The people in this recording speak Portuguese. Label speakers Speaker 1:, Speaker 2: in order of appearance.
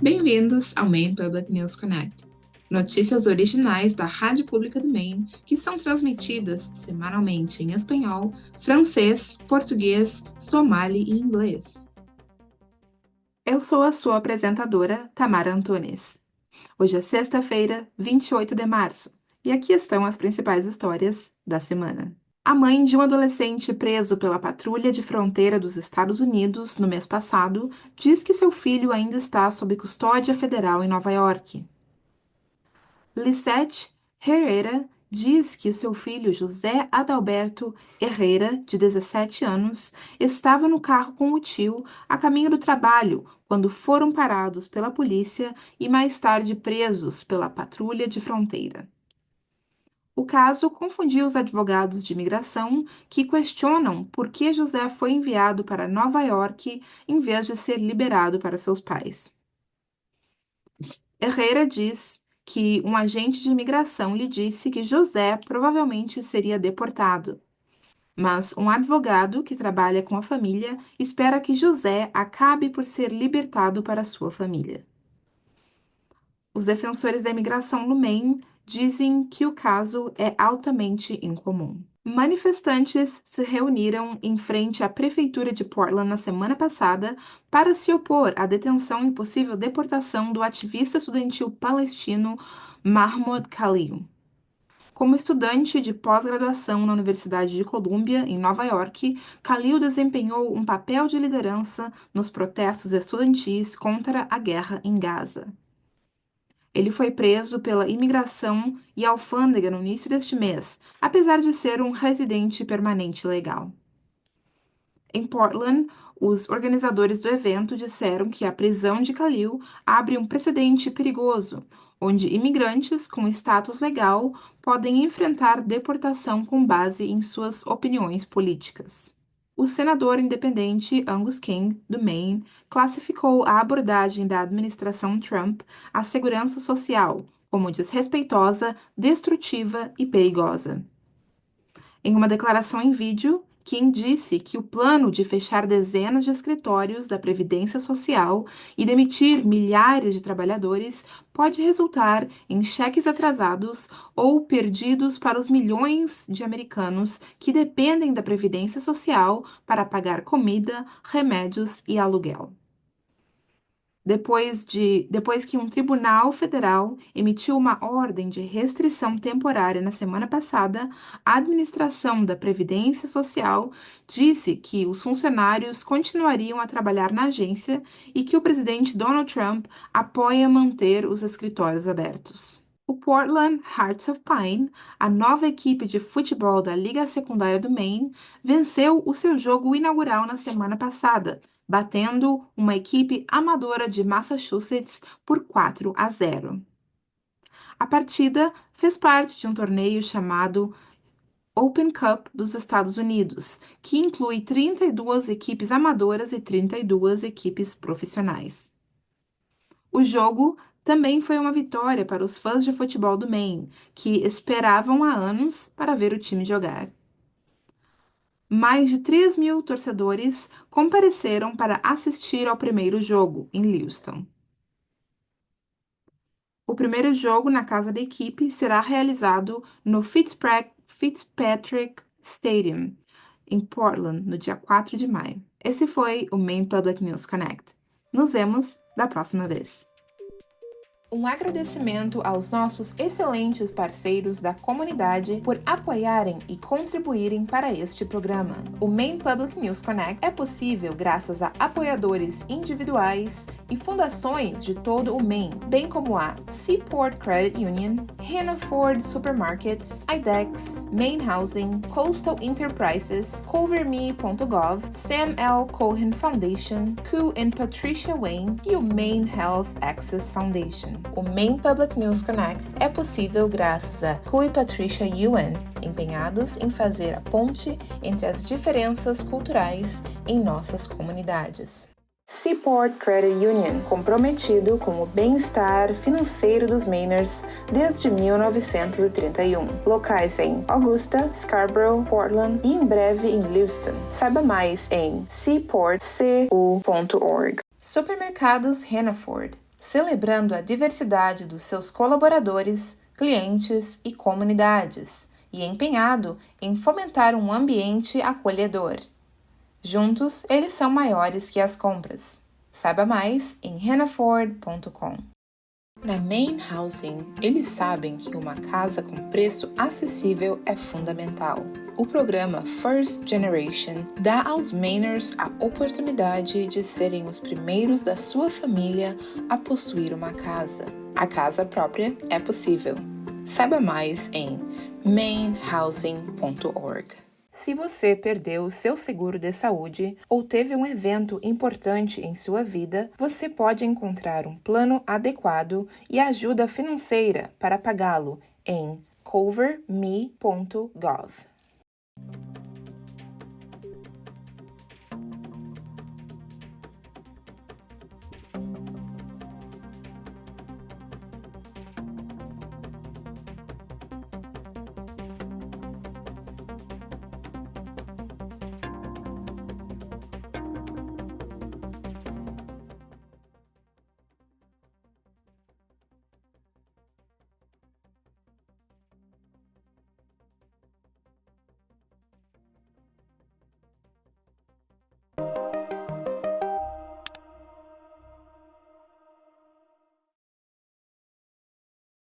Speaker 1: Bem-vindos ao Maine Public News Connect, notícias originais da Rádio Pública do Maine que são transmitidas semanalmente em espanhol, francês, português, somali e inglês. Eu sou a sua apresentadora, Tamara Antunes. Hoje é sexta-feira, 28 de março, e aqui estão as principais histórias da semana. A mãe de um adolescente preso pela Patrulha de Fronteira dos Estados Unidos no mês passado diz que seu filho ainda está sob custódia federal em Nova York. Lisette Herrera diz que o seu filho José Adalberto Herrera, de 17 anos, estava no carro com o tio a caminho do trabalho quando foram parados pela polícia e mais tarde presos pela Patrulha de Fronteira. O caso confundiu os advogados de imigração que questionam por que José foi enviado para Nova York em vez de ser liberado para seus pais. Herrera diz que um agente de imigração lhe disse que José provavelmente seria deportado, mas um advogado que trabalha com a família espera que José acabe por ser libertado para sua família. Os defensores da imigração no Maine dizem que o caso é altamente incomum. Manifestantes se reuniram em frente à prefeitura de Portland na semana passada para se opor à detenção e possível deportação do ativista estudantil palestino Mahmoud Khalil. Como estudante de pós-graduação na Universidade de Columbia, em Nova York, Khalil desempenhou um papel de liderança nos protestos estudantis contra a guerra em Gaza. Ele foi preso pela imigração e alfândega no início deste mês, apesar de ser um residente permanente legal. Em Portland, os organizadores do evento disseram que a prisão de Khalil abre um precedente perigoso, onde imigrantes com status legal podem enfrentar deportação com base em suas opiniões políticas. O senador independente Angus King, do Maine, classificou a abordagem da administração Trump à segurança social como desrespeitosa, destrutiva e perigosa. Em uma declaração em vídeo, King disse que o plano de fechar dezenas de escritórios da Previdência Social e demitir milhares de trabalhadores pode resultar em cheques atrasados ou perdidos para os milhões de americanos que dependem da Previdência Social para pagar comida, remédios e aluguel. Depois que um tribunal federal emitiu uma ordem de restrição temporária na semana passada, a administração da Previdência Social disse que os funcionários continuariam a trabalhar na agência e que o presidente Donald Trump apoia manter os escritórios abertos. O Portland Hearts of Pine, a nova equipe de futebol da Liga Secundária do Maine, venceu o seu jogo inaugural na semana passada, batendo uma equipe amadora de Massachusetts por 4-0. A partida fez parte de um torneio chamado Open Cup dos Estados Unidos, que inclui 32 equipes amadoras e 32 equipes profissionais. O jogo também foi uma vitória para os fãs de futebol do Maine, que esperavam há anos para ver o time jogar. Mais de 3.000 torcedores compareceram para assistir ao primeiro jogo, em Lewiston. O primeiro jogo na casa da equipe será realizado no Fitzpatrick Stadium, em Portland, no dia 4 de maio. Esse foi o Maine Public News Connect. Nos vemos da próxima vez. Um agradecimento aos nossos excelentes parceiros da comunidade por apoiarem e contribuírem para este programa. O Maine Public News Connect é possível graças a apoiadores individuais e fundações de todo o Maine, bem como a Seaport Credit Union, Hannaford Supermarkets, IDEX, Maine Housing, Coastal Enterprises, CoverMe.gov, Sam L. Cohen Foundation, Ku and Patricia Wayne e o Maine Health Access Foundation. O Maine Public News Connect é possível graças a Ku e Patricia Yuen, empenhados em fazer a ponte entre as diferenças culturais em nossas comunidades. Seaport Credit Union, comprometido com o bem-estar financeiro dos Mainers desde 1931. Locais em Augusta, Scarborough, Portland e em breve em Lewiston. Saiba mais em seaportcu.org. Supermercados Hannaford. celebrando a diversidade dos seus colaboradores, clientes e comunidades, e empenhado em fomentar um ambiente acolhedor. Juntos, eles são maiores que as compras. Saiba mais em hannaford.com. Na Main Housing, eles sabem que uma casa com preço acessível é fundamental. O programa First Generation dá aos Mainers a oportunidade de serem os primeiros da sua família a possuir uma casa. A casa própria é possível. Saiba mais em mainhousing.org. Se você perdeu o seu seguro de saúde ou teve um evento importante em sua vida, você pode encontrar um plano adequado e ajuda financeira para pagá-lo em coverme.gov.